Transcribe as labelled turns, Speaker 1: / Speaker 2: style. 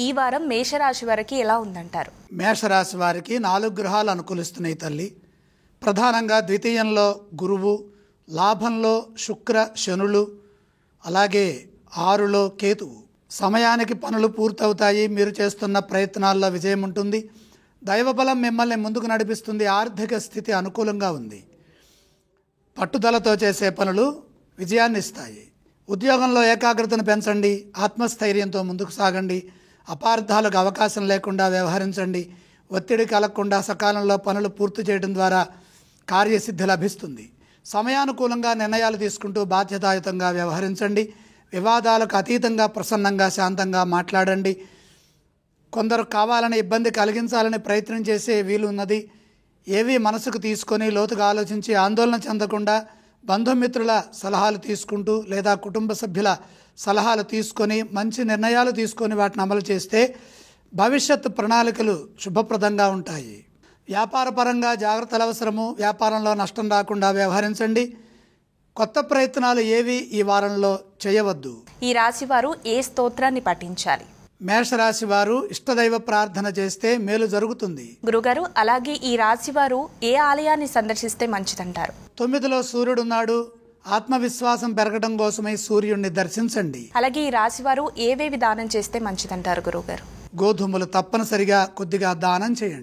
Speaker 1: ఈ వారం మేషరాశి వారికి ఎలా ఉందంటారు?
Speaker 2: మేషరాశి వారికి 4 గ్రహాలు అనుకూలిస్తున్నాయి తల్లి. ప్రధానంగా ద్వితీయంలో గురువు, లాభంలో శుక్ర శనులు, అలాగే 6లో కేతువు. సమయానికి పనులు పూర్తవుతాయి. మీరు చేస్తున్న ప్రయత్నాల్లో విజయం ఉంటుంది. దైవబలం మిమ్మల్ని ముందుకు నడిపిస్తుంది. ఆర్థిక స్థితి అనుకూలంగా ఉంది. పట్టుదలతో చేసే పనులు విజయాన్ని ఇస్తాయి. ఉద్యోగంలో ఏకాగ్రతను పెంచండి. ఆత్మస్థైర్యంతో ముందుకు సాగండి. అపార్థాలకు అవకాశం లేకుండా వ్యవహరించండి. ఒత్తిడి కలగకుండా సకాలంలో పనులు పూర్తి చేయడం ద్వారా కార్యసిద్ధి లభిస్తుంది. సమయానుకూలంగా నిర్ణయాలు తీసుకుంటూ బాధ్యతాయుతంగా వ్యవహరించండి. వివాదాలకు అతీతంగా ప్రసన్నంగా శాంతంగా మాట్లాడండి. కొందరు కావాలని ఇబ్బంది కలిగించాలని ప్రయత్నం చేసే వీలున్నది. ఏవి మనసుకు తీసుకొని లోతుగా ఆలోచించి ఆందోళన చెందకుండా బంధుమిత్రుల సలహాలు తీసుకుంటూ లేదా కుటుంబ సభ్యుల సలహాలు తీసుకొని మంచి నిర్ణయాలు తీసుకొని వాటిని అమలు చేస్తే భవిష్యత్తు ప్రణాళికలు శుభప్రదంగా ఉంటాయి. వ్యాపారపరంగా జాగ్రత్తలు అవసరము. వ్యాపారంలో నష్టం రాకుండా వ్యవహరించండి. కొత్త ప్రయత్నాలు ఏవి ఈ వారంలో చేయవద్దు.
Speaker 1: ఈ రాశి వారు ఏ స్తోత్రాన్ని పఠించాలి?
Speaker 2: మేషరాశి వారు ఇష్టదైవ ప్రార్థన చేస్తే మేలు జరుగుతుంది.
Speaker 1: గురుగారు, అలాగే ఈ రాశి వారు ఏ ఆలయాన్ని సందర్శిస్తే మంచిదంటారు?
Speaker 2: 9లో సూర్యుడున్నాడు. ఆత్మవిశ్వాసం పెరగడం కోసమై సూర్యుడిని దర్శించండి.
Speaker 1: అలాగే ఈ రాశి వారు ఏవేవి దానం చేస్తే మంచిదంటారు గురుగారు?
Speaker 2: గోధుమలు తప్పనిసరిగా కొద్దిగా దానం చేయండి.